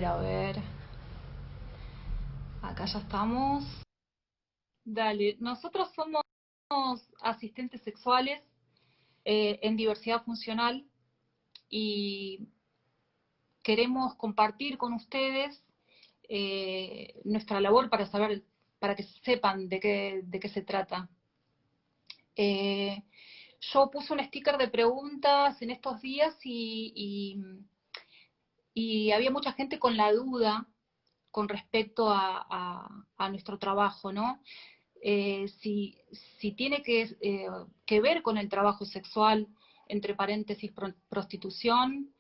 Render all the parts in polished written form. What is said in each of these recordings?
a ver. Acá ya estamos. Dale, nosotros somos asistentes sexuales en diversidad funcional y queremos compartir con ustedes nuestra labor para saber, para que sepan de qué se trata. Yo puse un sticker de preguntas en estos días y había mucha gente con la duda con respecto a nuestro trabajo, ¿no? Si tiene que ver con el trabajo sexual, entre paréntesis, prostitución,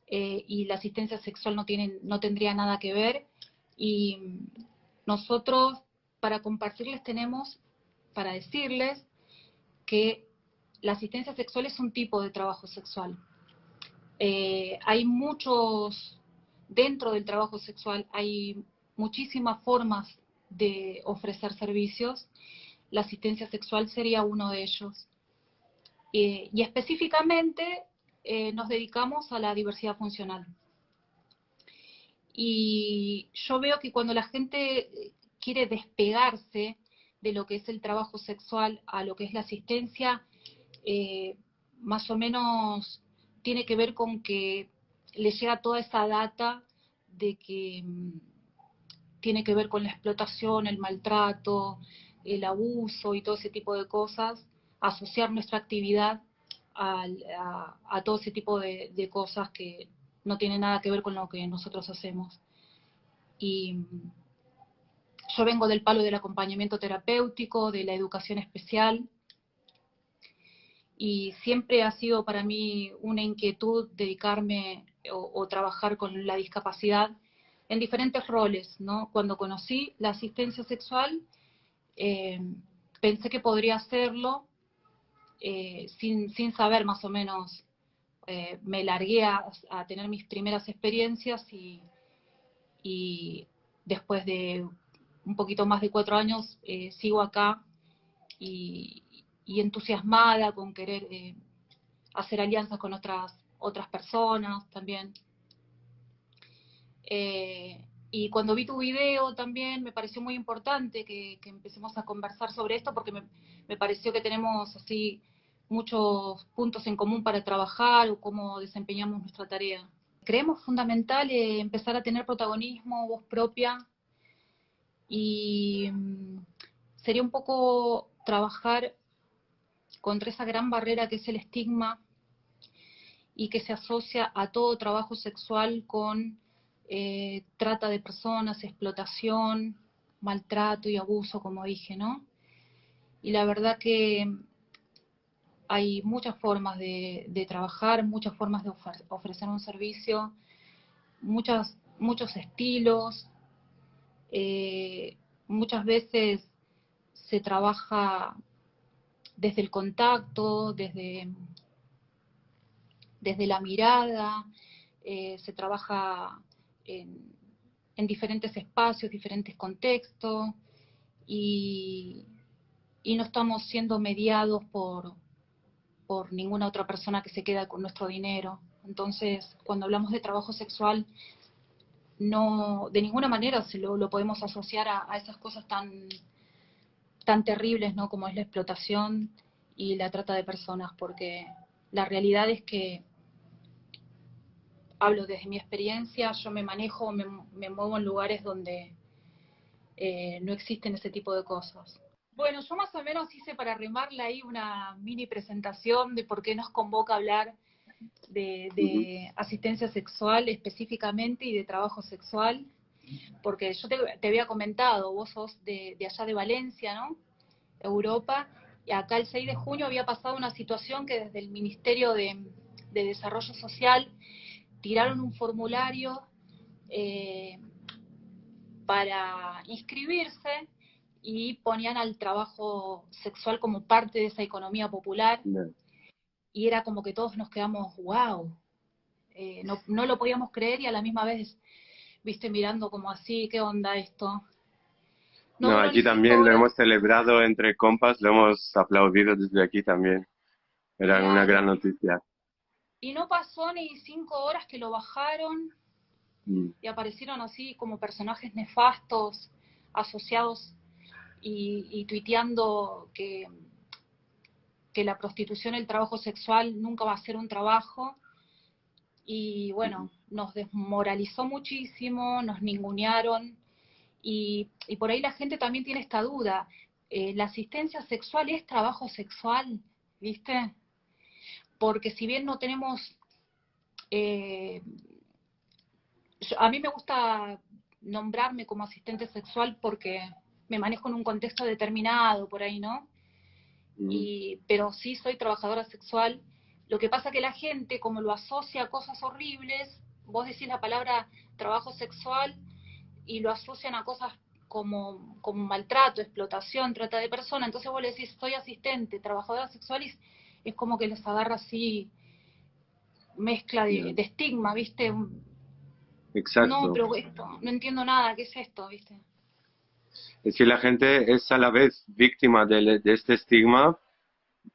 y la asistencia sexual no tendría nada que ver. Y nosotros, para compartirles, tenemos para decirles que la asistencia sexual es un tipo de trabajo sexual. Hay muchos, dentro del trabajo sexual, hay muchísimas formas de ofrecer servicios. La asistencia sexual sería uno de ellos. Y específicamente nos dedicamos a la diversidad funcional. Y yo veo que cuando la gente quiere despegarse de lo que es el trabajo sexual a lo que es la asistencia, más o menos tiene que ver con que le llega toda esa data de que tiene que ver con la explotación, el maltrato, el abuso y todo ese tipo de cosas, asociar nuestra actividad a todo ese tipo de cosas que no tienen nada que ver con lo que nosotros hacemos. Y yo vengo del palo del acompañamiento terapéutico, de la educación especial, y siempre ha sido para mí una inquietud dedicarme o trabajar con la discapacidad en diferentes roles, ¿no? Cuando conocí la asistencia sexual, pensé que podría hacerlo sin saber más o menos. Me largué a tener mis primeras experiencias y después de un poquito más de 4 años sigo acá y, y entusiasmada con querer hacer alianzas con otras personas también. Y cuando vi tu video también me pareció muy importante que empecemos a conversar sobre esto porque me pareció que tenemos así muchos puntos en común para trabajar o cómo desempeñamos nuestra tarea. Creemos fundamental empezar a tener protagonismo, voz propia, y sería un poco trabajar contra esa gran barrera que es el estigma y que se asocia a todo trabajo sexual con trata de personas, explotación, maltrato y abuso, como dije, ¿no? Y la verdad que hay muchas formas de trabajar, muchas formas de ofrecer un servicio, muchos estilos. Muchas veces se trabaja desde el contacto, desde la mirada, se trabaja en diferentes espacios, diferentes contextos, y, y no estamos siendo mediados por ninguna otra persona que se queda con nuestro dinero. Entonces, cuando hablamos de trabajo sexual, no, de ninguna manera lo podemos asociar a esas cosas tan terribles, ¿no? Como es la explotación y la trata de personas, porque la realidad es que, hablo desde mi experiencia, yo me manejo, me muevo en lugares donde no existen ese tipo de cosas. Bueno, yo más o menos hice para remarle ahí una mini presentación de por qué nos convoca a hablar de asistencia sexual específicamente y de trabajo sexual, porque yo te había comentado, vos sos de allá de Valencia, ¿no? Europa, y acá el 6 de junio había pasado una situación que desde el Ministerio de Desarrollo Social tiraron un formulario eh, para inscribirse y ponían al trabajo sexual como parte de esa economía popular, No. y era como que todos nos quedamos, wow, no lo podíamos creer, y a la misma vez, viste, mirando como así, ¿qué onda esto? No No, duró aquí ni 5 también lo horas, hemos celebrado entre compas, lo hemos aplaudido desde aquí también. Era una gran claro, noticia. y no pasó ni 5 horas que lo bajaron, Mm. y aparecieron así como personajes nefastos asociados y tuiteando que la prostitución, el trabajo sexual nunca va a ser un trabajo. Y bueno, nos desmoralizó muchísimo, nos ningunearon y por ahí la gente también tiene esta duda. ¿La asistencia sexual es trabajo sexual? ¿Viste? Porque si bien no tenemos... eh, a mí me gusta nombrarme como asistente sexual porque me manejo en un contexto determinado, por ahí, ¿no? Mm. Pero sí soy trabajadora sexual. Lo que pasa que la gente, como lo asocia a cosas horribles, vos decís la palabra trabajo sexual y lo asocian a cosas como maltrato, explotación, trata de persona. Entonces vos le decís, soy asistente, trabajadora sexual, y es como que les agarra así mezcla Yeah. de estigma, ¿viste? No, Exacto. pero esto, no entiendo nada, ¿qué es esto, viste? Es que la gente es a la vez víctima de este estigma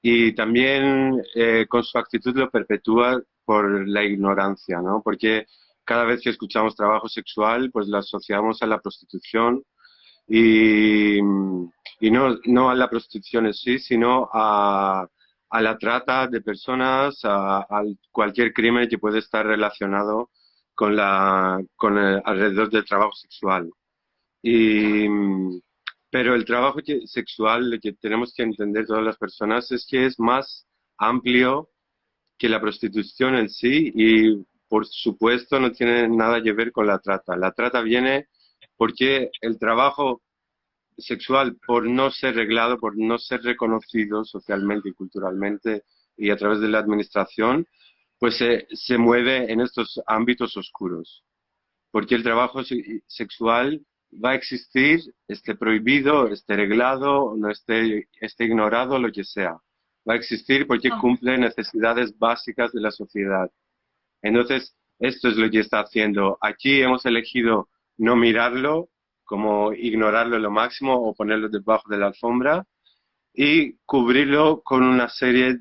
y también con su actitud lo perpetúa por la ignorancia, ¿no? Porque cada vez que escuchamos trabajo sexual, pues lo asociamos a la prostitución y, y no a la prostitución en sí, sino a la trata de personas, a cualquier crimen que puede estar relacionado con alrededor del trabajo sexual. Y, pero el trabajo sexual, lo que tenemos que entender todas las personas es que es más amplio que la prostitución en sí y por supuesto no tiene nada que ver con la trata. La trata viene porque el trabajo sexual, por no ser reglado, por no ser reconocido socialmente y culturalmente y a través de la administración, pues se mueve en estos ámbitos oscuros porque el trabajo sexual va a existir, esté prohibido, esté reglado, no esté ignorado, lo que sea. Va a existir porque No, cumple necesidades básicas de la sociedad. Entonces, esto es lo que está haciendo. Aquí hemos elegido no mirarlo, como ignorarlo lo máximo o ponerlo debajo de la alfombra y cubrirlo con una serie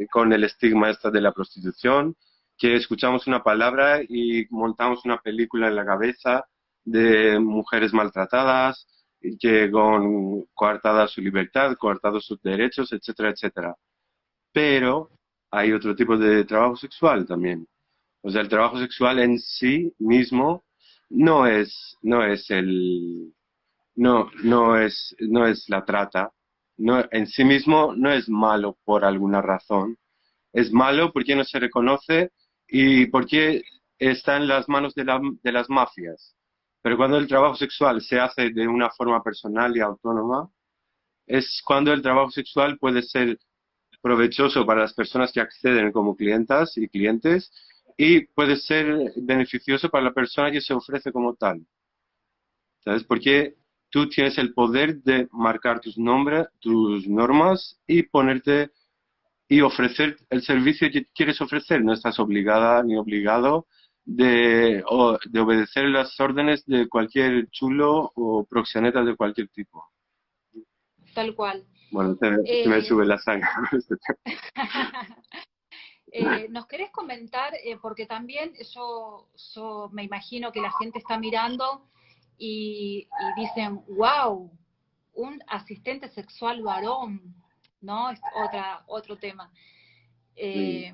con el estigma esta de la prostitución, que escuchamos una palabra y montamos una película en la cabeza de mujeres maltratadas, que con coartada su libertad, coartados sus derechos, etcétera, etcétera. Pero hay otro tipo de trabajo sexual también. O sea, el trabajo sexual en sí mismo no es no es la trata. No, en sí mismo no es malo por alguna razón. Es malo porque no se reconoce y porque está en las manos de las mafias. Pero cuando el trabajo sexual se hace de una forma personal y autónoma, es cuando el trabajo sexual puede ser provechoso para las personas que acceden como clientas y clientes y puede ser beneficioso para la persona que se ofrece como tal. ¿Sabes? Porque tú tienes el poder de marcar tus nombres, tus normas y ponerte y ofrecer el servicio que quieres ofrecer. No estás obligada ni obligado de obedecer las órdenes de cualquier chulo o proxeneta de cualquier tipo. tal cual. Bueno, se me Eh, sube la sangre con este tema. ¿Nos querés comentar? Porque también yo me imagino que la gente está mirando y dicen, wow, un asistente sexual varón, ¿no? Es otro tema. Sí. Eh,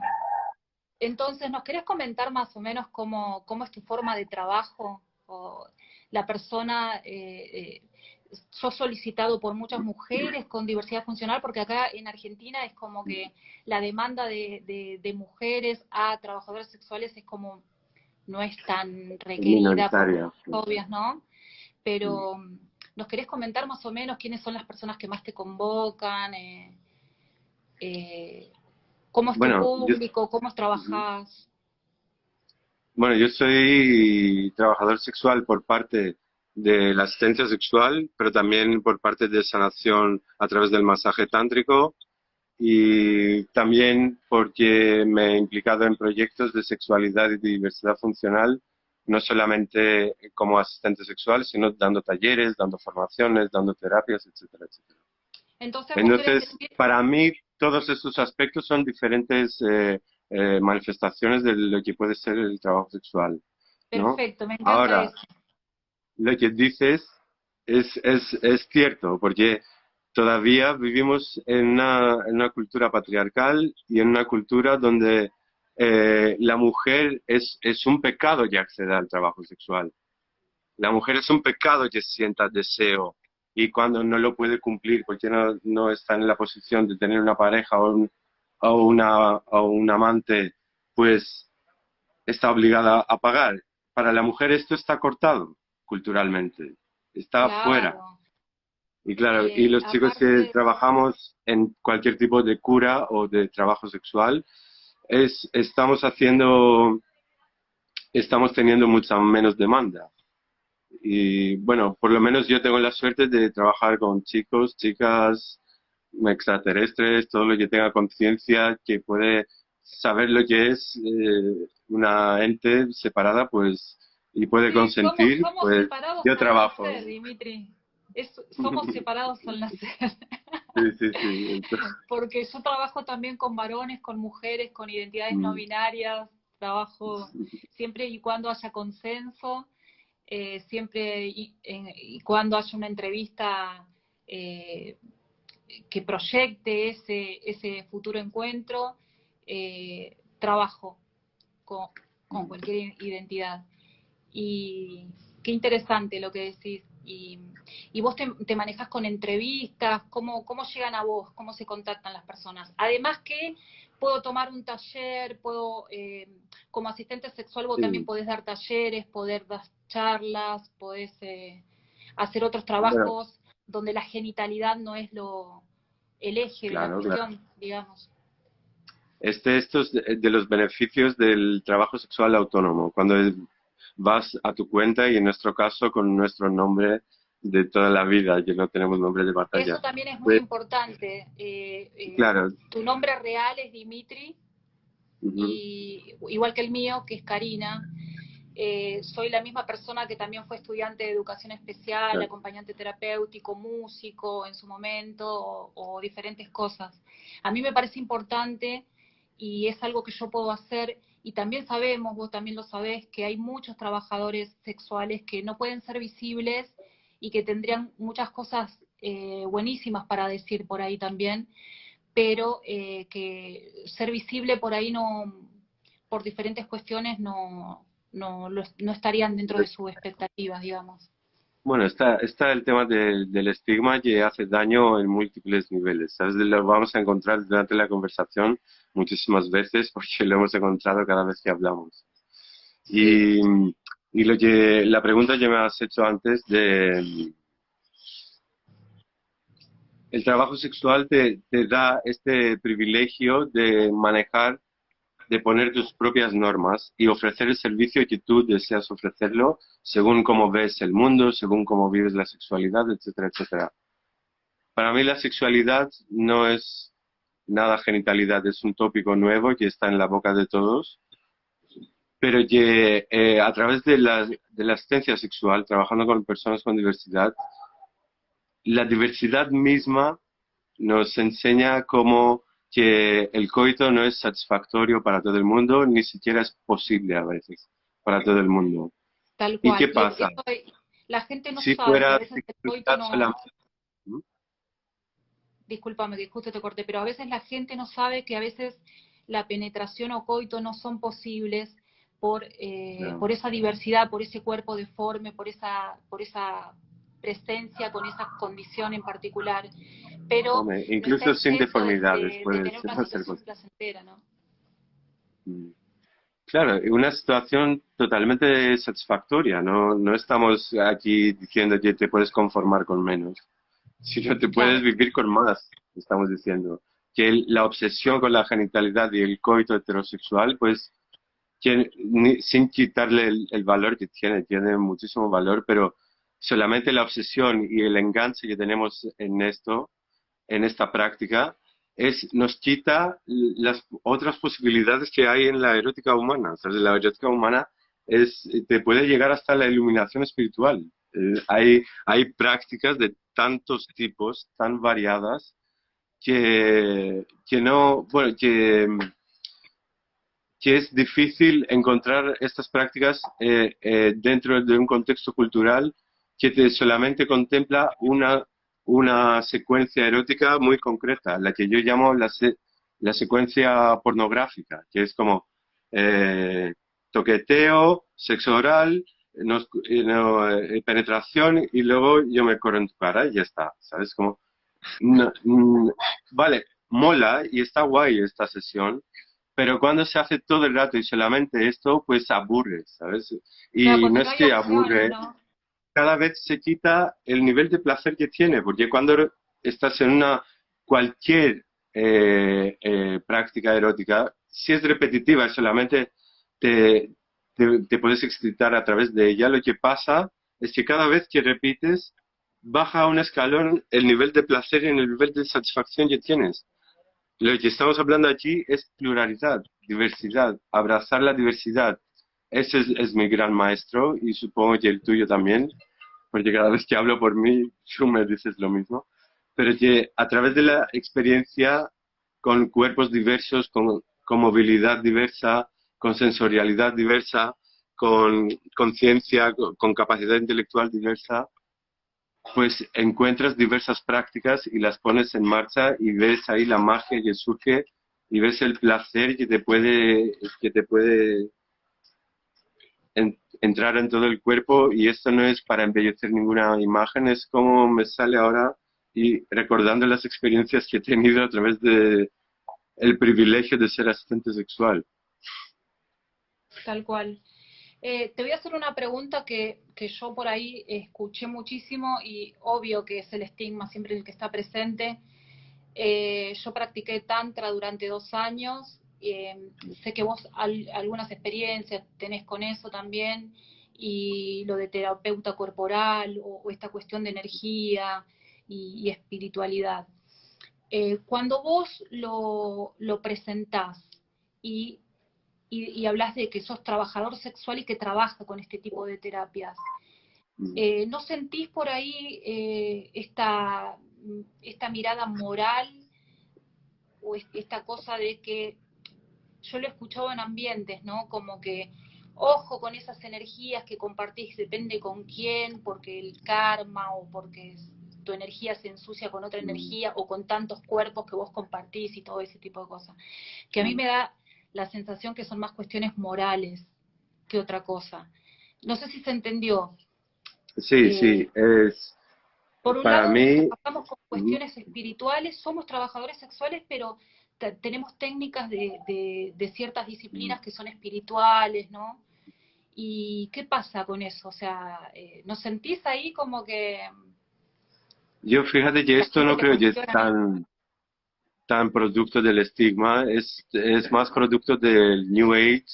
entonces, ¿nos querés comentar más o menos cómo es tu forma de trabajo? O la persona, sos solicitado por muchas mujeres con diversidad funcional, porque acá en Argentina es como que la demanda de mujeres a trabajadoras sexuales es como, no es tan Es requerida por minoritaria. obvias, ¿no? Pero ¿nos querés comentar más o menos quiénes son las personas que más te convocan? Eh, ¿Cómo es tu Bueno, público? ¿Cómo trabajás? bueno, yo soy trabajador sexual por parte de la asistencia sexual, pero también por parte de sanación a través del masaje tántrico y también porque me he implicado en proyectos de sexualidad y de diversidad funcional, no solamente como asistente sexual, sino dando talleres, dando formaciones, dando terapias, etcétera, etcétera. Entonces vos querés Entonces, decir, para mí, todos estos aspectos son diferentes manifestaciones de lo que puede ser el trabajo sexual. ¿no? Perfecto, me encanta Ahora, eso. lo que dices es cierto, porque todavía vivimos en una cultura patriarcal y en una cultura donde la mujer es un pecado que acceda al trabajo sexual. La mujer es un pecado que sienta deseo y cuando no lo puede cumplir porque no está en la posición de tener una pareja o un amante, pues está obligada a pagar. Para la mujer esto está cortado culturalmente, está fuera. Claro. Y claro, y los chicos que Aparte, trabajamos en cualquier tipo de cura o de trabajo sexual, estamos teniendo mucha menos demanda. Y bueno, por lo menos yo tengo la suerte de trabajar con chicos, chicas, extraterrestres, todo lo que tenga conciencia, que puede saber lo que es una ente separada, pues, y puede sí, consentir, somos pues separados yo al trabajo. nacer, Dimitri. Somos separados al nacer. Sí, sí, sí. Porque yo trabajo también con varones, con mujeres, con identidades no Mm, binarias, trabajo siempre y cuando haya consenso, siempre y cuando haya una entrevista eh, que proyecte ese futuro encuentro, trabajo con, con cualquier identidad. Y qué interesante lo que decís. Y vos te manejas con entrevistas, ¿cómo llegan a vos? ¿Cómo se contactan las personas? Además que puedo tomar un taller, como asistente sexual vos también sí, podés dar talleres, poder dar charlas, podés hacer otros bueno, trabajos donde la genitalidad no es el eje de la claro, claro. cuestión, digamos. Esto es de los beneficios del trabajo sexual autónomo, cuando vas a tu cuenta y en nuestro caso con nuestro nombre de toda la vida, que no tenemos nombre de Eso batalla. también es muy Pues, importante. claro, Tu nombre real es Dimitri, ujú, y igual que el mío, que es Karina. Soy la misma persona que también fue estudiante de educación especial, claro, acompañante terapéutico, músico en su momento, o diferentes cosas. A mí me parece importante y es algo que yo puedo hacer. Y también sabemos, vos también lo sabés, que hay muchos trabajadores sexuales que no pueden ser visibles y que tendrían muchas cosas buenísimas para decir por ahí también, pero que ser visible por ahí no, por diferentes cuestiones no estarían dentro de sus expectativas, digamos. bueno, está el tema del estigma que hace daño en múltiples niveles. ¿Sabes? Lo vamos a encontrar durante la conversación muchísimas veces porque lo hemos encontrado cada vez que hablamos. Sí, Y, y la pregunta que me has hecho antes de el trabajo sexual te da este privilegio de manejar, de poner tus propias normas y ofrecer el servicio que tú deseas ofrecerlo según cómo ves el mundo, según cómo vives la sexualidad, etcétera, etcétera. Para mí la sexualidad no es nada genitalidad, es un tópico nuevo que está en la boca de todos, pero que a través de la asistencia sexual, trabajando con personas con diversidad, la diversidad misma nos enseña cómo que el coito no es satisfactorio para todo el mundo, ni siquiera es posible a veces para todo el mundo. tal ¿Y qué cual. pasa? La gente no Si sabe que a fuera veces el coito dificultad no, solamente, ¿no? discúlpame que justo te corté, pero a veces la gente no sabe que a veces la penetración o coito no son posibles No. por esa diversidad, por ese cuerpo deforme, por esa presencia con esa condición en particular, pero Hombre, no está incluso sin exento deformidades de puede tener ser, una va a ser situación posible. placentera, ¿no? Mm. Claro, una situación totalmente satisfactoria, ¿no? No estamos aquí diciendo que te puedes conformar con menos, sino te puedes Claro, vivir con más, estamos diciendo. Que la obsesión con la genitalidad y el coito heterosexual, pues sin quitarle el valor que tiene muchísimo valor, pero solamente la obsesión y el enganche que tenemos en esto, en esta práctica, nos quita las otras posibilidades que hay en la erótica humana. O sea, la erótica humana te puede llegar hasta la iluminación espiritual. Hay prácticas de tantos tipos, tan variadas, que no, bueno, que es difícil encontrar estas prácticas dentro de un contexto cultural que solamente contempla una secuencia erótica muy concreta, la que yo llamo la secuencia pornográfica, que es como eh, toqueteo, sexo oral, penetración y luego yo me corro en tu cara y ya está, ¿sabes? Como, no, vale, mola y está guay esta sesión, pero cuando se hace todo el rato y solamente esto, pues aburre, ¿sabes? Claro, Y no porque no es hay que opciones, aburre, ¿no? cada vez se quita el nivel de placer que tiene, porque cuando estás en una cualquier práctica erótica, si es repetitiva y solamente te, te puedes excitar a través de ella, lo que pasa es que cada vez que repites, baja un escalón el nivel de placer y el nivel de satisfacción que tienes. Lo que estamos hablando aquí es pluralidad, diversidad, abrazar la diversidad. Ese es mi gran maestro y supongo que el tuyo también, porque cada vez que hablo por mí, tú me dices lo mismo. Pero que a través de la experiencia con cuerpos diversos, con movilidad diversa, con sensorialidad diversa, con conciencia, con capacidad intelectual diversa, pues encuentras diversas prácticas y las pones en marcha y ves ahí la magia que surge y ves el placer que te puede entrar en todo el cuerpo y esto no es para embellecer ninguna imagen, es como me sale ahora y recordando las experiencias que he tenido a través de el privilegio de ser asistente sexual. Tal cual. Te voy a hacer una pregunta que yo por ahí escuché muchísimo y obvio que es el estigma siempre el que está presente. Yo practiqué tantra durante 2 años. Sé que vos algunas experiencias tenés con eso también y lo de terapeuta corporal o esta cuestión de energía y espiritualidad. Cuando vos lo presentás y y hablas de que sos trabajador sexual y que trabaja con este tipo de terapias. ¿No sentís por ahí esta mirada moral o esta cosa de que yo lo he escuchado en ambientes, ¿no? Como que ojo con esas energías que compartís, depende con quién, porque el karma o porque tu energía se ensucia con otra energía o con tantos cuerpos que vos compartís y todo ese tipo de cosas. Que a mí me da la sensación que son más cuestiones morales que otra cosa. No sé si se entendió. Sí, Eh, sí, es por un para lado, mí, trabajamos con cuestiones espirituales, somos trabajadores sexuales, pero tenemos técnicas de ciertas disciplinas que son espirituales, ¿no? ¿Y qué pasa con eso? O sea, ¿nos sentís ahí como que yo fíjate que la esto gente no te creo que es cuestiona eso? tan producto del estigma, es más producto del New Age,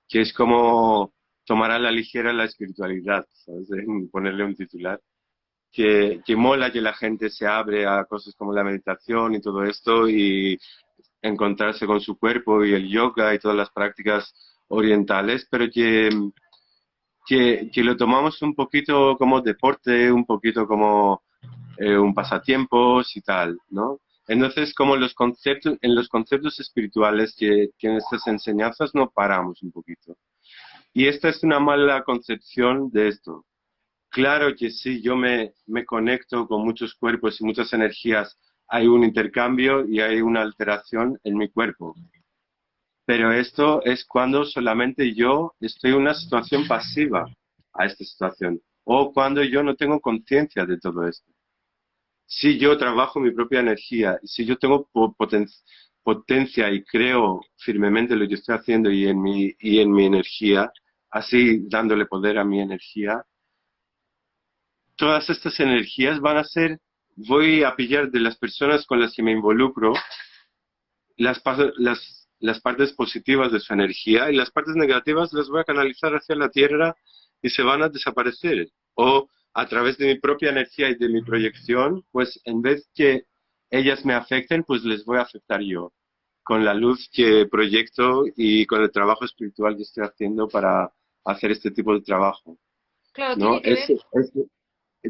que es como tomar a la ligera la espiritualidad, ¿sabes? Ponerle un titular. Que mola que la gente se abre a cosas como la meditación y todo esto y encontrarse con su cuerpo y el yoga y todas las prácticas orientales, pero que lo tomamos un poquito como deporte, un poquito como un pasatiempos y tal, ¿no? Entonces, como en los conceptos espirituales que en estas enseñanzas no paramos un poquito. Y esta es una mala concepción de esto. Claro que sí, yo me conecto con muchos cuerpos y muchas energías. Hay un intercambio y hay una alteración en mi cuerpo. Pero esto es cuando solamente yo estoy en una situación pasiva a esta situación. O cuando yo no tengo conciencia de todo esto. Si yo trabajo mi propia energía, si yo tengo potencia y creo firmemente lo que estoy haciendo y en mi energía, así dándole poder a mi energía, todas estas energías van a ser, voy a pillar de las personas con las que me involucro las partes positivas de su energía y las partes negativas las voy a canalizar hacia la tierra y se van a desaparecer. O a través de mi propia energía y de mi proyección, pues en vez que ellas me afecten, pues les voy a afectar yo con la luz que proyecto y con el trabajo espiritual que estoy haciendo para hacer este tipo de trabajo, Claro, ¿no? tiene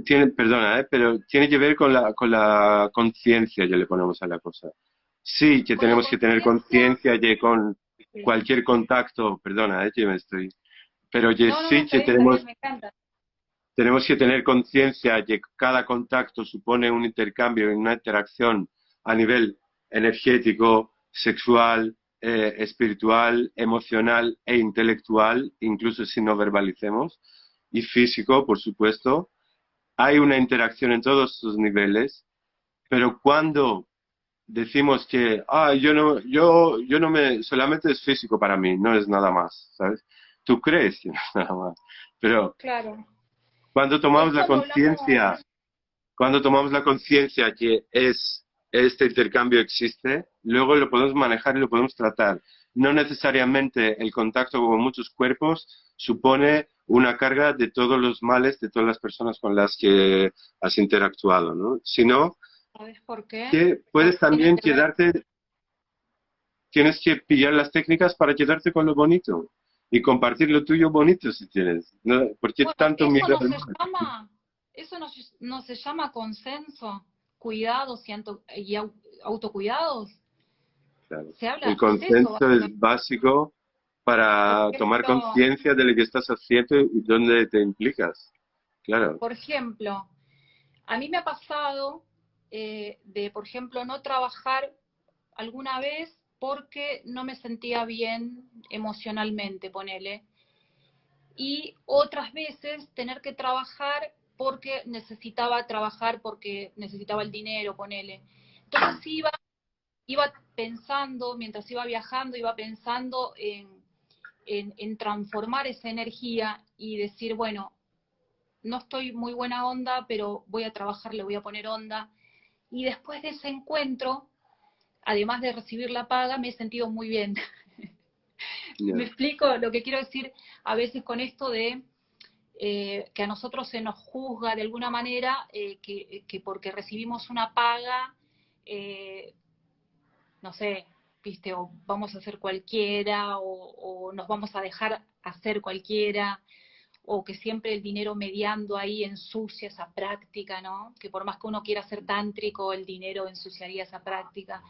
que ver, Perdona, pero tiene que ver con la conciencia, ya le ponemos a la cosa. Sí, que con la tenemos que tener conciencia. conciencia Sí. cualquier contacto, perdona, que me estoy, pero que No, no, no, sí que está bien, me encanta. tenemos que tener conciencia de que cada contacto supone un intercambio, una interacción a nivel energético, sexual, espiritual, emocional e intelectual, incluso si no verbalicemos, y físico, por supuesto. Hay una interacción en todos sus niveles, pero cuando decimos que yo no me, solamente es físico para mí, no es nada más, ¿sabes? Tú crees que no es nada más, pero Claro. cuando Es tomamos la cuando hablamos, conciencia, cuando tomamos la conciencia que este intercambio existe, luego lo podemos manejar y lo podemos tratar. No necesariamente el contacto con muchos cuerpos supone una carga de todos los males de todas las personas con las que has interactuado, ¿no? Sino ¿sabes por qué? que puedes Porque tiene también que ver. quedarte, tienes que pillar las técnicas para quedarte con lo bonito y compartir lo tuyo bonito si tienes. ¿No? ¿Por qué Bueno, tanto miedo al mal? eso no se llama consenso, cuidados y autocuidados. Claro. Se El habla, es eso, consenso es básicamente. básico Por para tomar ejemplo, conciencia de lo que estás haciendo y dónde te implicas. Claro. por ejemplo, a mí me ha pasado de, por ejemplo, no trabajar alguna vez porque no me sentía bien emocionalmente, ponele. Y otras veces tener que trabajar porque necesitaba trabajar, porque necesitaba el dinero, ponele. Entonces iba pensando, mientras iba viajando, iba pensando en transformar esa energía y decir, bueno, no estoy muy buena onda, pero voy a trabajar, le voy a poner onda. Y después de ese encuentro, además de recibir la paga, me he sentido muy bien. Me Ya. explico lo que quiero decir a veces con esto de que a nosotros se nos juzga de alguna manera que porque recibimos una paga, eh, no sé, viste, o vamos a hacer cualquiera, o nos vamos a dejar hacer cualquiera, o que siempre el dinero mediando ahí ensucia esa práctica, ¿no? Que por más que uno quiera ser tántrico, el dinero ensuciaría esa práctica.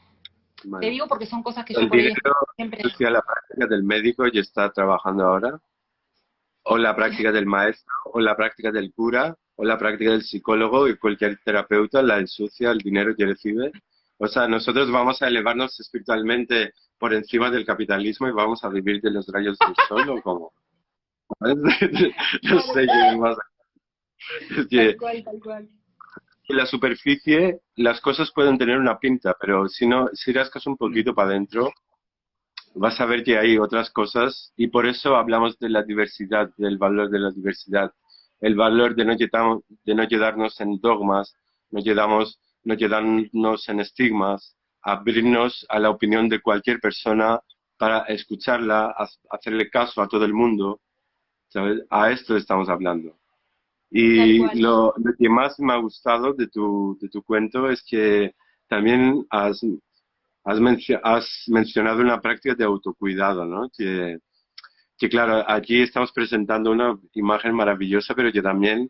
Te Vale. digo porque son cosas que yo El por ahí dinero escucho siempre. asocia a la práctica del médico y está trabajando ahora, o la práctica del maestro, o la práctica del cura, o la práctica del psicólogo y cualquier terapeuta la ensucia el dinero que recibe. O sea, nosotros vamos a elevarnos espiritualmente por encima del capitalismo y vamos a vivir de los rayos del sol o como. No Tal sé qué cual, más. Es que tal cual. en la superficie las cosas pueden tener una pinta, pero si no, si rascas un poquito para adentro, vas a ver que hay otras cosas y por eso hablamos de la diversidad, del valor de la diversidad, el valor de no quedarnos en dogmas, no quedarnos en estigmas, abrirnos a la opinión de cualquier persona para escucharla, hacerle caso a todo el mundo, ¿sabes? A esto estamos hablando. Tal Y cual. lo que más me ha gustado de tu cuento es que también has mencionado una práctica de autocuidado, ¿no? Que claro, aquí estamos presentando una imagen maravillosa, pero que también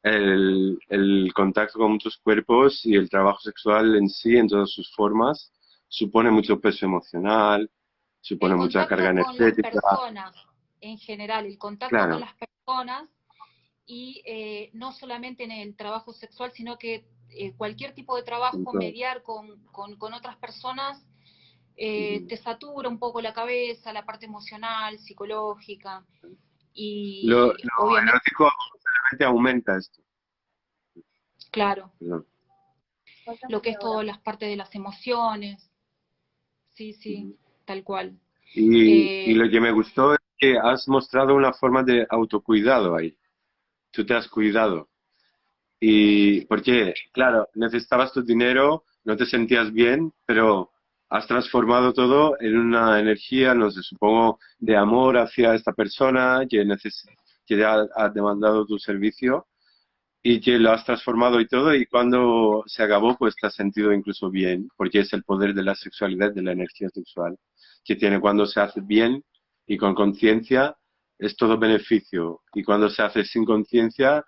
el contacto con muchos cuerpos y el trabajo sexual en sí, en todas sus formas, supone mucho peso emocional, supone El mucha carga contacto con las energética. personas, en general, el contacto con Claro, las personas y no solamente en el trabajo sexual, sino que cualquier tipo de trabajo, entonces, mediar con otras personas, ujú. te satura un poco la cabeza, la parte emocional, psicológica, Lo y obviamente, erótico solamente aumenta esto. claro, Perdón. lo que es todas las partes de las emociones, sí, sí, Ujú. tal cual. Y Eh, lo que me gustó es que has mostrado una forma de autocuidado ahí. Tú te has cuidado. Y porque, claro, necesitabas tu dinero, no te sentías bien, pero has transformado todo en una energía, no sé, supongo, de amor hacia esta persona que ha demandado tu servicio y que lo has transformado y todo, y cuando se acabó, pues te has sentido incluso bien, porque es el poder de la sexualidad, de la energía sexual, que tiene cuando se hace bien y con conciencia, es todo beneficio, y cuando se hace sin conciencia,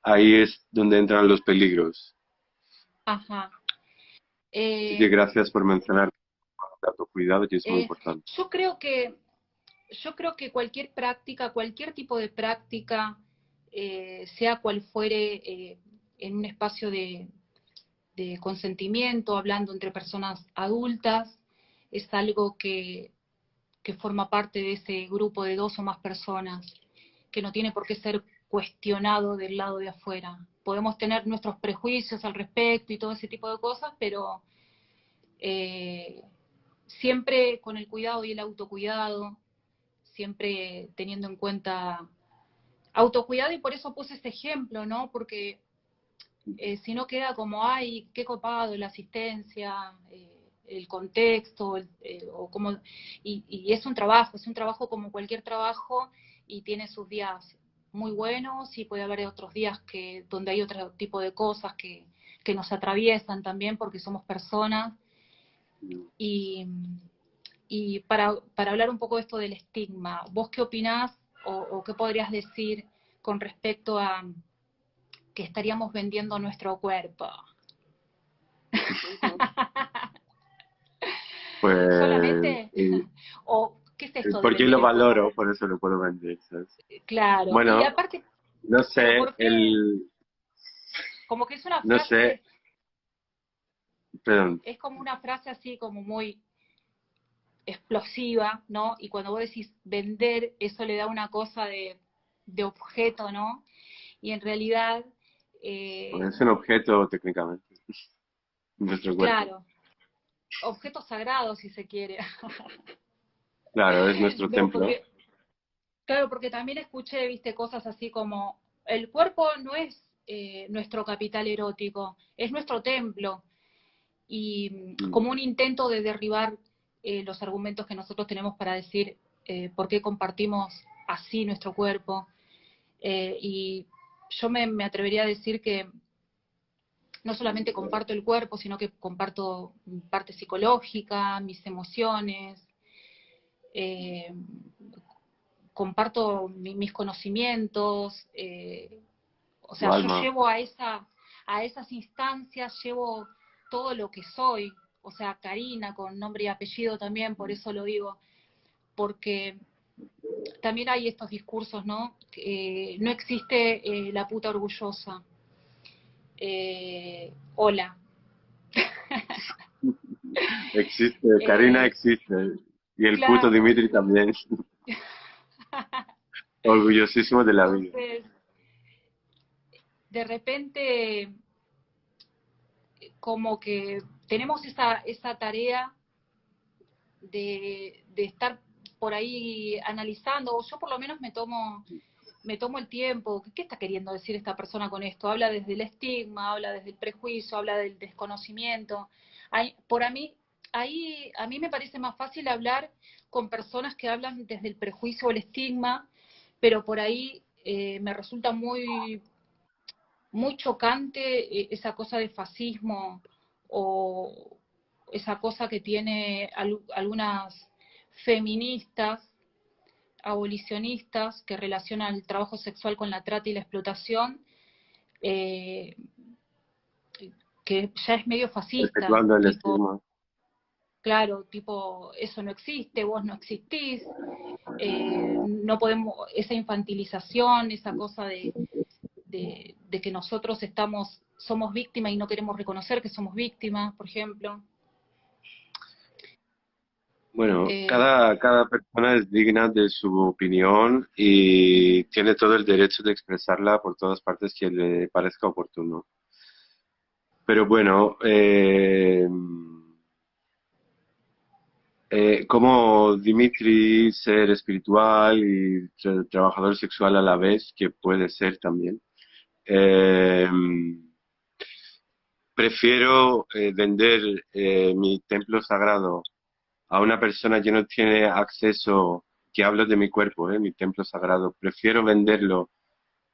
ahí es donde entran los peligros. ajá. Así que Eh, gracias por mencionar. de autocuidado y es muy importante. Yo creo que cualquier práctica, cualquier tipo de práctica, sea cual fuere, en un espacio de consentimiento, hablando entre personas adultas, es algo que forma parte de ese grupo de 2 o más personas, que no tiene por qué ser cuestionado del lado de afuera. Podemos tener nuestros prejuicios al respecto y todo ese tipo de cosas, pero siempre con el cuidado y el autocuidado, siempre teniendo en cuenta autocuidado, y por eso puse ese ejemplo, ¿no? Porque si no queda como, ay, qué copado la asistencia, el contexto, o como, y es un trabajo como cualquier trabajo, y tiene sus días muy buenos, y puede haber otros días donde hay otro tipo de cosas que nos atraviesan también, porque somos personas. Y para hablar un poco de esto del estigma, ¿vos qué opinás o qué podrías decir con respecto a que estaríamos vendiendo nuestro cuerpo? Pues, ¿Solamente? ¿O qué es esto de porque vender lo el valoro, cuerpo? por eso lo puedo vender, ¿sabes? Claro, y Bueno, aparte, no pero sé, ¿por qué? Como que es una no sé, frase, perdón, es como una frase así como muy explosiva, ¿no? Y cuando vos decís vender, eso le da una cosa de objeto, ¿no? Y en realidad, es un objeto técnicamente, nuestro cuerpo. claro, objeto sagrado si se quiere. Claro, es nuestro No, templo. porque, claro, porque también escuché, viste, cosas así como, el cuerpo no es nuestro capital erótico, es nuestro templo. Y Mm. como un intento de derribar los argumentos que nosotros tenemos para decir por qué compartimos así nuestro cuerpo. Y yo me atrevería a decir que no solamente comparto el cuerpo, sino que comparto mi parte psicológica, mis emociones, eh, comparto mis conocimientos, o Tu sea, yo alma. llevo a esas instancias, llevo todo lo que soy, o sea, Karina con nombre y apellido también, por eso lo digo, porque también hay estos discursos, ¿no? No existe la puta orgullosa. Hola. Existe, Karina Eh, existe. Y el puto claro. Dimitri también. Orgullosísimo de la vida. Entonces, de repente, como que tenemos esa tarea de estar por ahí analizando, o yo por lo menos me tomo el tiempo. ¿Qué está queriendo decir esta persona con esto? Habla desde el estigma, habla desde el prejuicio, habla del desconocimiento. A mí me parece más fácil hablar con personas que hablan desde el prejuicio o el estigma, pero por ahí me resulta muy chocante esa cosa de fascismo, o esa cosa que tiene algunas feministas abolicionistas que relacionan el trabajo sexual con la trata y la explotación, eh, que ya es medio fascista, Perpetuando el tipo, estigma. claro, tipo, eso no existe, vos no existís, no podemos, esa infantilización, esa cosa de que nosotros somos víctimas y no queremos reconocer que somos víctimas, por ejemplo. Bueno, Eh, cada persona es digna de su opinión y tiene todo el derecho de expresarla por todas partes que le parezca oportuno. Pero bueno, como Dimitri, ser espiritual y trabajador sexual a la vez, que puede ser también, eh, prefiero vender mi templo sagrado a una persona que no tiene acceso, que hablo de mi cuerpo, mi templo sagrado, prefiero venderlo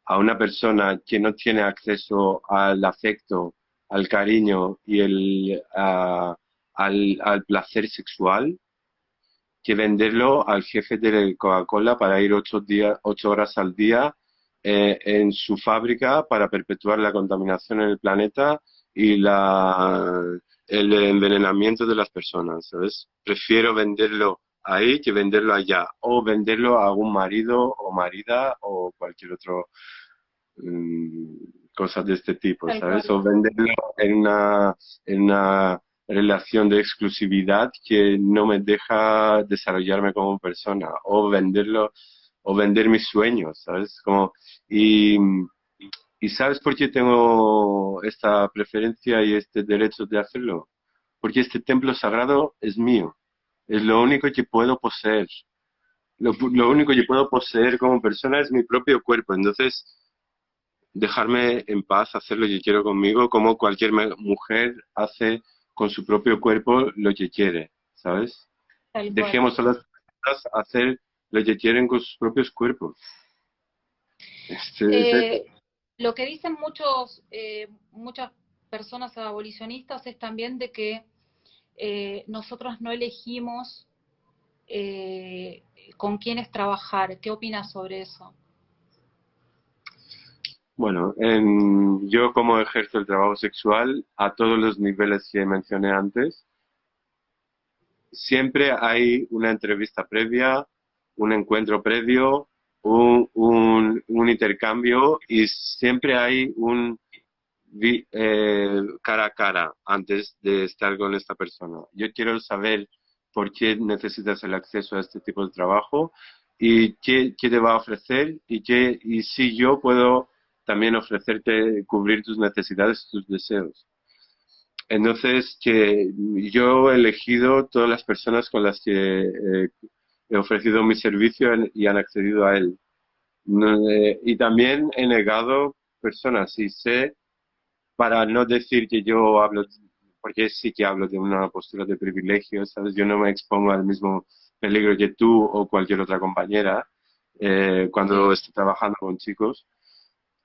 a una persona que no tiene acceso al afecto, al cariño y al placer sexual, que venderlo al jefe de Coca-Cola para ir 8 horas al día en su fábrica para perpetuar la contaminación en el planeta y el envenenamiento de las personas, ¿sabes? Prefiero venderlo ahí que venderlo allá, o venderlo a un marido o marida o cualquier otro cosa de este tipo, Tal ¿sabes? cual. O venderlo en una relación de exclusividad que no me deja desarrollarme como persona, o venderlo, o vender mis sueños, ¿sabes? Como, y, ¿y sabes por qué tengo esta preferencia y este derecho de hacerlo? Porque este templo sagrado es mío, es lo único que puedo poseer. Lo único que puedo poseer como persona es mi propio cuerpo. Entonces, dejarme en paz, hacer lo que quiero conmigo, como cualquier mujer hace con su propio cuerpo lo que quiere, ¿sabes? Tal cual. Dejemos a las personas hacer lo que quieren con sus propios cuerpos. Eh, lo que dicen muchas personas abolicionistas es también de que nosotros no elegimos eh, con quiénes trabajar. ¿Qué opinas sobre eso? Bueno, yo como ejerzo el trabajo sexual a todos los niveles que mencioné antes, siempre hay una entrevista previa, un encuentro previo, un intercambio y siempre hay un cara a cara antes de estar con esta persona. Yo quiero saber por qué necesitas el acceso a este tipo de trabajo y qué te va a ofrecer y si yo puedo también ofrecerte cubrir tus necesidades, tus deseos. Entonces, que yo he elegido todas las personas con las que he ofrecido mi servicio y han accedido a él. Y también he negado personas y sé, para no decir que yo hablo, porque sí que hablo de una postura de privilegio, ¿sabes? Yo no me expongo al mismo peligro que tú o cualquier otra compañera cuando Sí, estoy trabajando con chicos.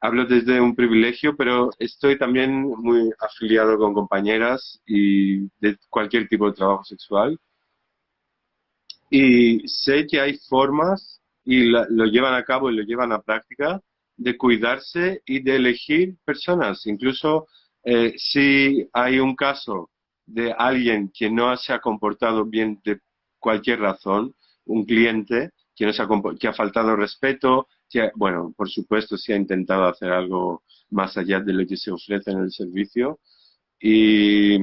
Hablo desde un privilegio, pero estoy también muy afiliado con compañeras y de cualquier tipo de trabajo sexual. Y sé que hay formas, y lo llevan a cabo y lo llevan a práctica, de cuidarse y de elegir personas. Incluso si hay un caso de alguien que no se ha comportado bien de cualquier razón, un cliente que, no se ha, que ha faltado respeto, bueno, por supuesto, si ha intentado hacer algo más allá de lo que se ofrece en el servicio, y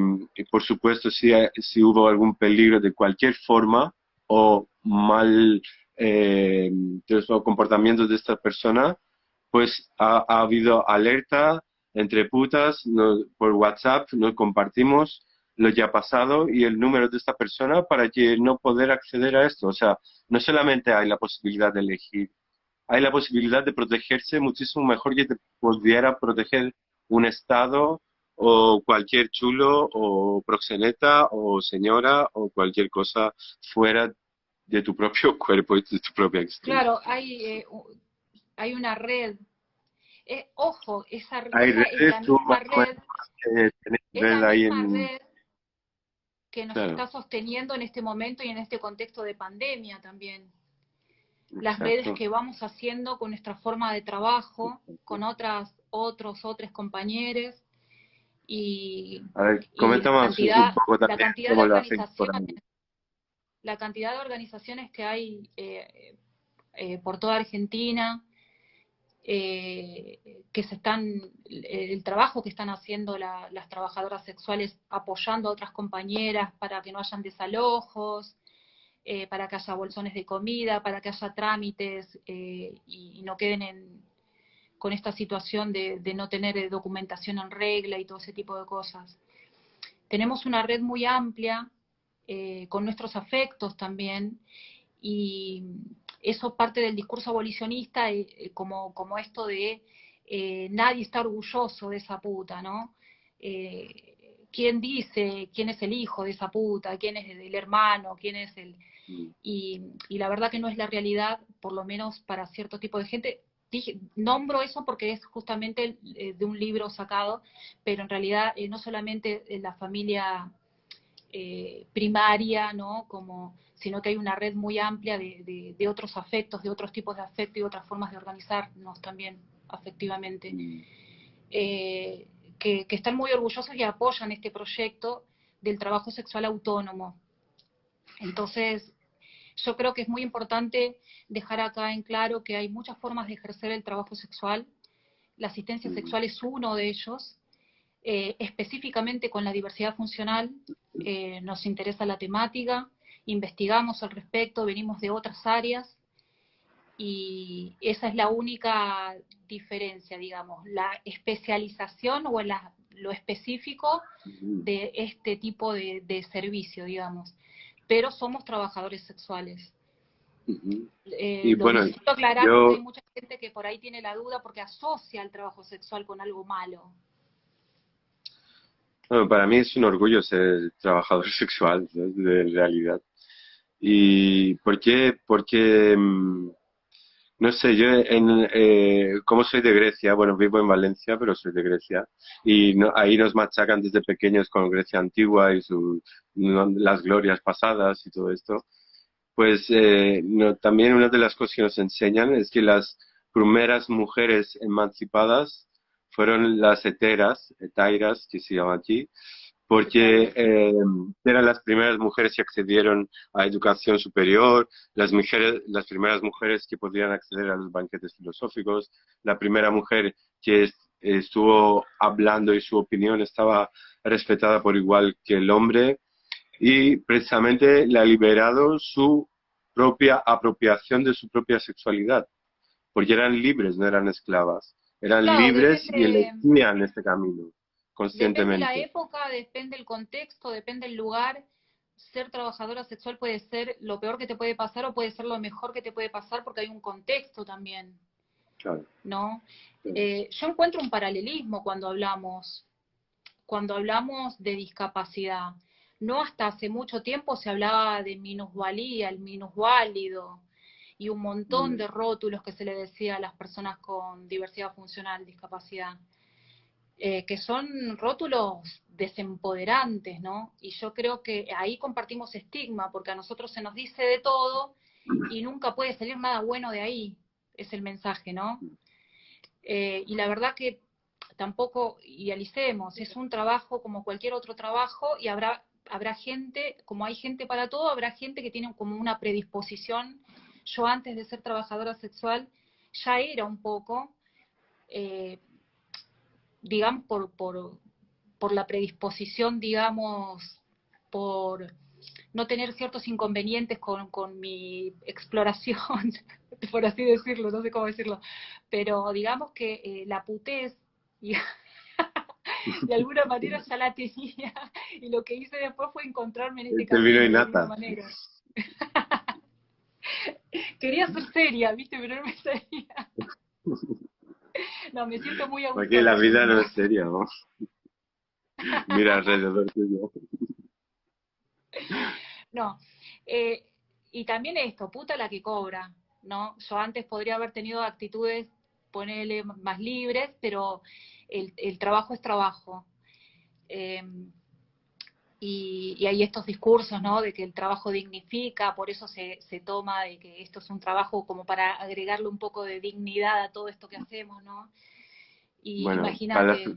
por supuesto, si hubo algún peligro de cualquier forma o mal de los comportamientos de esta persona, pues ha habido alerta entre putas, por WhatsApp nos compartimos lo que ha pasado y el número de esta persona para que no poder acceder a esto. O sea, no solamente hay la posibilidad de elegir, hay la posibilidad de protegerse muchísimo mejor que te pudiera proteger un Estado o cualquier chulo o proxeneta o señora o cualquier cosa fuera de tu propio cuerpo y de tu propia existencia. claro, hay una red. Ojo, Hay esa es redes, la tú más misma o menos red, tienes es la red ahí misma en... red que nos Claro, está sosteniendo en este momento y en este contexto de pandemia también. Las redes exacto. que vamos haciendo con nuestra forma de trabajo, con otros compañeros y, A ver, y comenta más un poco la también cantidad de cómo lo hacéis por organizaciones, ahí. la cantidad de organizaciones que hay por toda Argentina, que el trabajo que están haciendo las trabajadoras sexuales apoyando a otras compañeras para que no hayan desalojos, para que haya bolsones de comida, para que haya trámites y no queden con esta situación de no tener documentación en regla y todo ese tipo de cosas. Tenemos una red muy amplia con nuestros afectos también y eso parte del discurso abolicionista como esto de nadie está orgulloso de esa puta, ¿no? ¿Quién dice quién es el hijo de esa puta? ¿Quién es el hermano? ¿Quién es el...? Mm. Y la verdad que no es la realidad, por lo menos para cierto tipo de gente. Nombro eso porque es justamente de un libro sacado, pero en realidad no solamente la familia primaria, ¿no? Sino que hay una red muy amplia de otros afectos, de otros tipos de afecto y otras formas de organizarnos también afectivamente, Mm. que están muy orgullosos y apoyan este proyecto del trabajo sexual autónomo. Entonces, yo creo que es muy importante dejar acá en claro que hay muchas formas de ejercer el trabajo sexual. La asistencia sexual es uno de ellos. Específicamente con la diversidad funcional, nos interesa la temática, investigamos al respecto, venimos de otras áreas, y esa es la única diferencia, digamos, la especialización o lo específico de este tipo de servicio, digamos. Pero somos trabajadores sexuales. Y Lo bueno, necesito aclarar porque hay yo, mucha gente que por ahí tiene la duda porque asocia el trabajo sexual con algo malo. bueno, para mí es un orgullo ser trabajador sexual, ¿no? De realidad. ¿Y por qué? Porque, no sé, yo como soy de Grecia, bueno, vivo en Valencia, pero soy de Grecia, y ahí nos machacan desde pequeños con Grecia antigua y las glorias pasadas y todo esto. Pues también una de las cosas que nos enseñan es que las primeras mujeres emancipadas fueron las hetairas, que se llama aquí, porque eran las primeras mujeres que accedieron a educación superior, las primeras mujeres que podían acceder a los banquetes filosóficos, la primera mujer que estuvo hablando y su opinión estaba respetada por igual que el hombre, y precisamente le ha liberado su propia apropiación de su propia sexualidad, porque eran libres, no eran esclavas, eran Claro, libres y elegían este camino depende la conscientemente. época, depende el contexto, depende el lugar. Ser trabajadora sexual puede ser lo peor que te puede pasar o puede ser lo mejor que te puede pasar porque hay un contexto también, Claro. ¿no? Yo encuentro un paralelismo cuando hablamos de discapacidad. No hasta hace mucho tiempo se hablaba de minusvalía, el minusválido, y un montón de rótulos que se le decía a las personas con diversidad funcional, discapacidad, que son rótulos desempoderantes, ¿no? Y yo creo que ahí compartimos estigma, porque a nosotros se nos dice de todo y nunca puede salir nada bueno de ahí, es el mensaje, ¿no? Y la verdad que tampoco idealicemos, es un trabajo como cualquier otro trabajo y habrá gente, como hay gente para todo, habrá gente que tiene como una predisposición. Yo antes de ser trabajadora sexual ya era un poco, eh, digamos, por la predisposición, digamos, por no tener ciertos inconvenientes con mi exploración, por así decirlo, no sé cómo decirlo, pero digamos que la putez y de alguna manera ya la tenía, y lo que hice después fue encontrarme en este Te vino camino de alguna innata. manera. Quería ser seria, ¿viste? Pero no me salía. No, me siento muy a gusto Porque la vida hablando. no es seria, ¿no? Mira alrededor tuyo. No, y también esto, puta la que cobra, ¿no? Yo antes podría haber tenido actitudes, ponele, más libres, pero el trabajo es trabajo. Eh, y hay estos discursos, ¿no? De que el trabajo dignifica, por eso se toma de que esto es un trabajo como para agregarle un poco de dignidad a todo esto que hacemos, ¿no? Y Bueno, imagínate.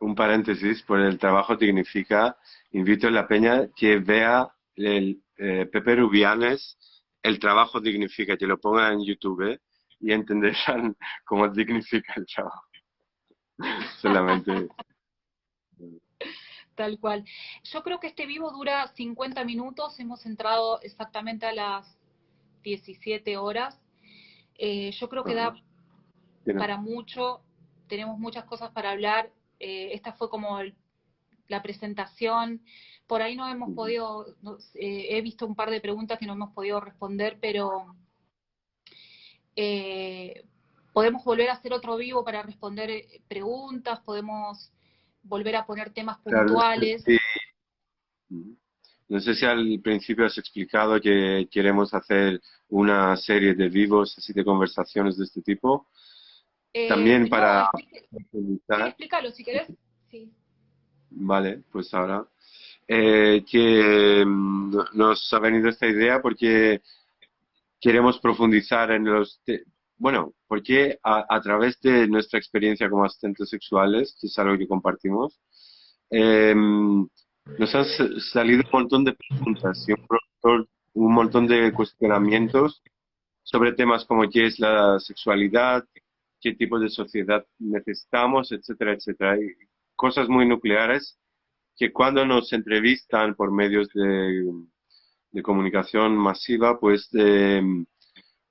un paréntesis, por el trabajo dignifica, invito a la peña que vea el Pepe Rubianes, el trabajo dignifica, que lo pongan en YouTube y entenderán cómo dignifica el trabajo. Solamente. Tal cual. Yo creo que este vivo dura 50 minutos, hemos entrado exactamente a las 17 horas. Yo creo que Ajá. da Mira. para mucho, tenemos muchas cosas para hablar. Esta fue como la presentación. Por ahí no hemos podido, he visto un par de preguntas que no hemos podido responder, pero podemos volver a hacer otro vivo para responder preguntas, podemos volver a poner temas Claro, puntuales. sí. No sé si al principio has explicado que queremos hacer una serie de vivos, así de conversaciones de este tipo. También No, para sí, profundizar, explícalo si querés. Sí. vale, pues ahora, nos ha venido esta idea porque queremos profundizar en bueno, porque a través de nuestra experiencia como asistentes sexuales, que es algo que compartimos, nos han salido un montón de preguntas y un montón de cuestionamientos sobre temas como qué es la sexualidad, qué tipo de sociedad necesitamos, etcétera, etcétera. Y cosas muy nucleares que cuando nos entrevistan por medios de comunicación masiva, pues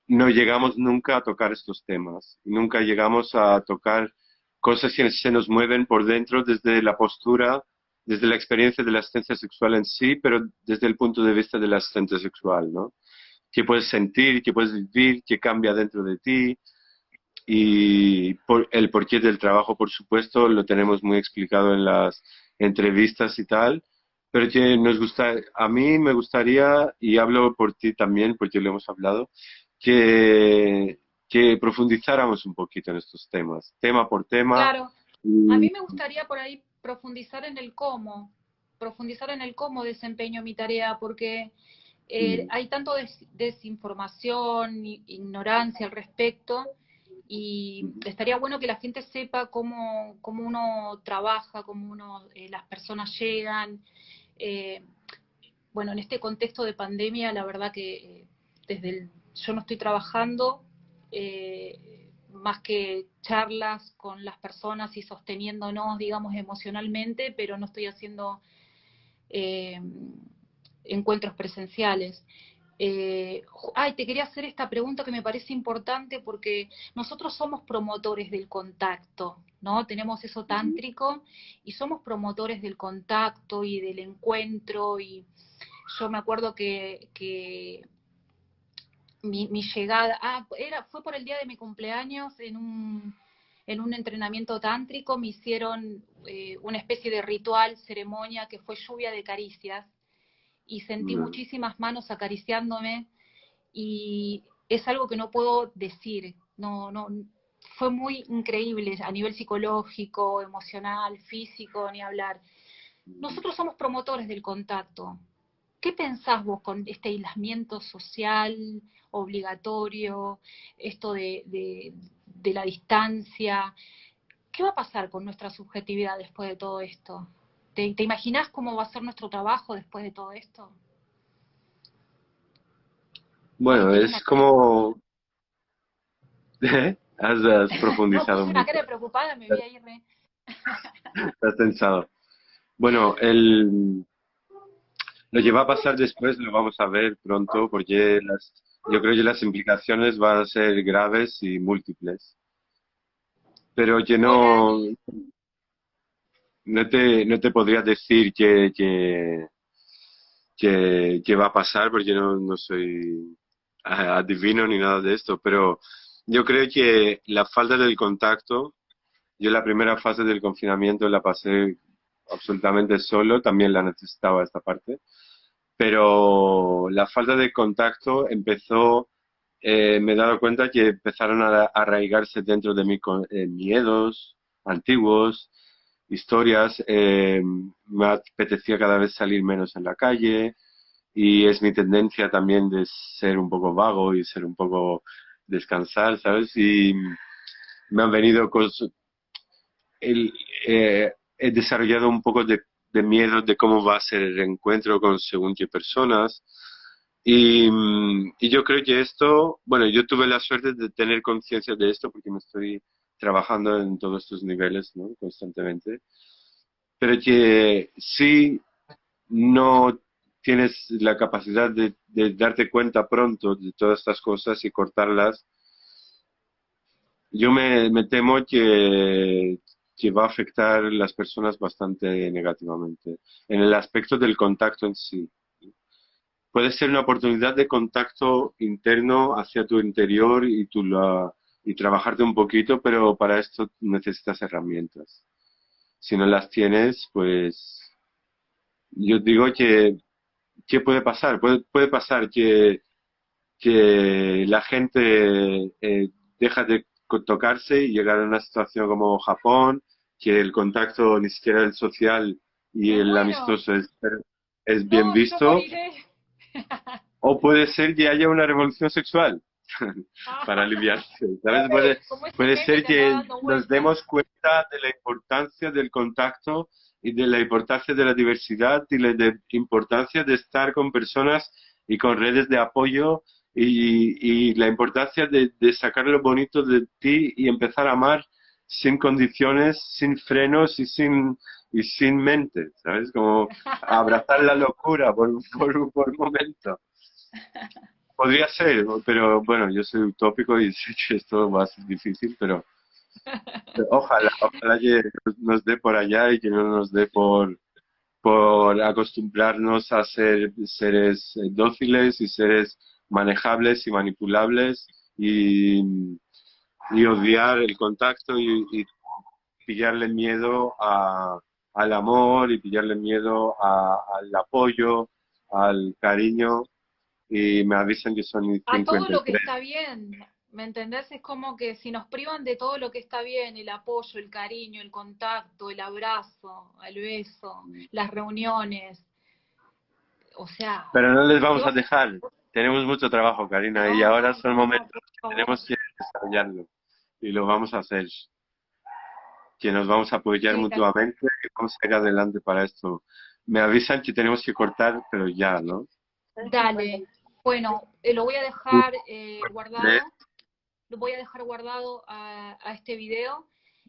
no llegamos nunca a tocar estos temas. Nunca llegamos a tocar cosas que se nos mueven por dentro desde la postura, desde la experiencia de la asistencia sexual en sí, pero desde el punto de vista del asistente sexual, ¿no? Qué puedes sentir, qué puedes vivir, qué cambia dentro de ti. Y el porqué del trabajo, por supuesto, lo tenemos muy explicado en las entrevistas y tal, pero que nos gusta, a mí me gustaría, y hablo por ti también, porque lo hemos hablado, que, que profundizáramos un poquito en estos temas, tema por tema. Claro, a Y, mí me gustaría por ahí profundizar en el cómo desempeño mi tarea, porque mm, hay tanto desinformación, ignorancia al respecto, y estaría bueno que la gente sepa cómo uno trabaja, las personas llegan. Eh, bueno, en este contexto de pandemia, la verdad que yo no estoy trabajando más que charlas con las personas y sosteniéndonos, digamos, emocionalmente, pero no estoy haciendo eh, encuentros presenciales. Te quería hacer esta pregunta que me parece importante porque nosotros somos promotores del contacto, ¿no? Tenemos eso tántrico y somos promotores del contacto y del encuentro. Y yo me acuerdo que mi llegada, fue por el día de mi cumpleaños en un entrenamiento tántrico, me hicieron una especie de ritual, ceremonia, que fue lluvia de caricias, y sentí mm, muchísimas manos acariciándome, y es algo que no puedo decir, no, fue muy increíble a nivel psicológico, emocional, físico, ni hablar. Nosotros somos promotores del contacto. ¿Qué pensás vos con este aislamiento social obligatorio, esto de la distancia? ¿Qué va a pasar con nuestra subjetividad después de todo esto? ¿Te imaginás cómo va a ser nuestro trabajo después de todo esto? Ay, bueno, tenés es una cara. como... has No, profundizado puse una mucho, cara preocupada, me vi ahí re. has pensado. Bueno, lo que va a pasar después lo vamos a ver pronto porque yo creo que las implicaciones van a ser graves y múltiples. Pero que Bueno, no te podría decir que va a pasar porque no soy adivino ni nada de esto. Pero yo creo que la falta del contacto, yo la primera fase del confinamiento la pasé absolutamente solo, también la necesitaba esta parte. Pero la falta de contacto empezó, me he dado cuenta que empezaron a arraigarse dentro de mí miedos antiguos, historias, me apetecía cada vez salir menos en la calle y es mi tendencia también de ser un poco vago y ser un poco descansar, ¿sabes? Y me han venido cosas, el, he desarrollado un poco de miedo de cómo va a ser el reencuentro con según qué personas. Y yo creo que esto, bueno, yo tuve la suerte de tener conciencia de esto porque me estoy trabajando en todos estos niveles, ¿no? Constantemente. Pero que si no tienes la capacidad de darte cuenta pronto de todas estas cosas y cortarlas, yo me temo que va a afectar a las personas bastante negativamente en el aspecto del contacto en sí. Puede ser una oportunidad de contacto interno hacia tu interior y trabajarte un poquito, pero para esto necesitas herramientas. Si no las tienes, pues yo digo ¿qué puede pasar? Puede pasar que la gente deja de tocarse y llegar a una situación como Japón, que el contacto ni siquiera el social y me el muero. amistoso es bien No, yo visto, moriré. o puede ser que haya una revolución sexual para aliviarse, ¿sabes? Como ese Puede meme ser que andaba que dando nos vueltas. demos cuenta de la importancia del contacto y de la importancia de la diversidad y la importancia de estar con personas y con redes de apoyo y la importancia de sacar lo bonito de ti y empezar a amar sin condiciones, sin frenos y sin mente, ¿sabes? Como abrazar la locura por un momento. Podría ser, pero bueno, yo soy utópico y sé que esto va a ser difícil, pero ojalá que nos dé por allá y que no nos dé por acostumbrarnos a ser seres dóciles y seres manejables y manipulables y odiar el contacto y pillarle miedo al amor y pillarle miedo al apoyo, al cariño y me avisan que son A todo lo que 53. está bien, ¿me entendés? Es como que si nos privan de todo lo que está bien, el apoyo, el cariño, el contacto, el abrazo, el beso, las reuniones, o sea, Pero no les ¿qué vamos a vas a dejar. Tenemos mucho trabajo, Karina, y No, ahora no, son no, momentos por que favor. tenemos que desarrollarlo y lo vamos a hacer. Que nos vamos a apoyar Sí, mutuamente y vamos a ir adelante para esto. Me avisan que tenemos que cortar, pero ya, ¿no? dale. Bueno, lo voy a dejar guardado. Lo voy a dejar guardado a este video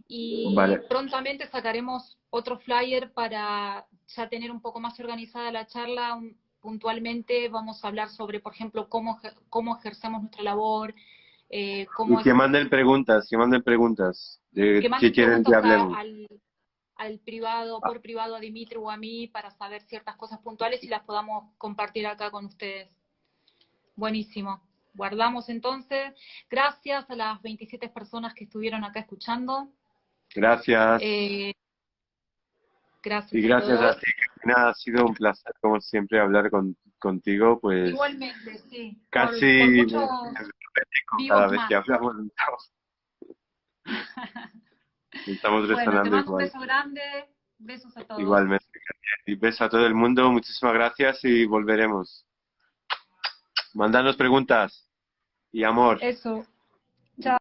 y Vale. prontamente sacaremos otro flyer para ya tener un poco más organizada la charla. Puntualmente vamos a hablar sobre, por ejemplo, cómo ejercemos nuestra labor, Y cómo que es, manden preguntas que de qué manden quieren que preguntas hablemos. al privado, por privado a Dimitri o a mí para saber ciertas cosas puntuales y las podamos compartir acá con ustedes. Buenísimo. Guardamos entonces. Gracias a las 27 personas que estuvieron acá escuchando. Gracias. Y Gracias a gracias a todos. ti, Karina. Ha sido un placer, como siempre, hablar contigo, pues Igualmente, sí. casi Por me muchos repetico cada vivos vez que más. hablamos. Estamos Bueno, te resonando mando un igual. beso grande. Besos a todos. Igualmente. Y beso a todo el mundo. Muchísimas gracias y volveremos. Mandanos preguntas y amor. Eso. Chao.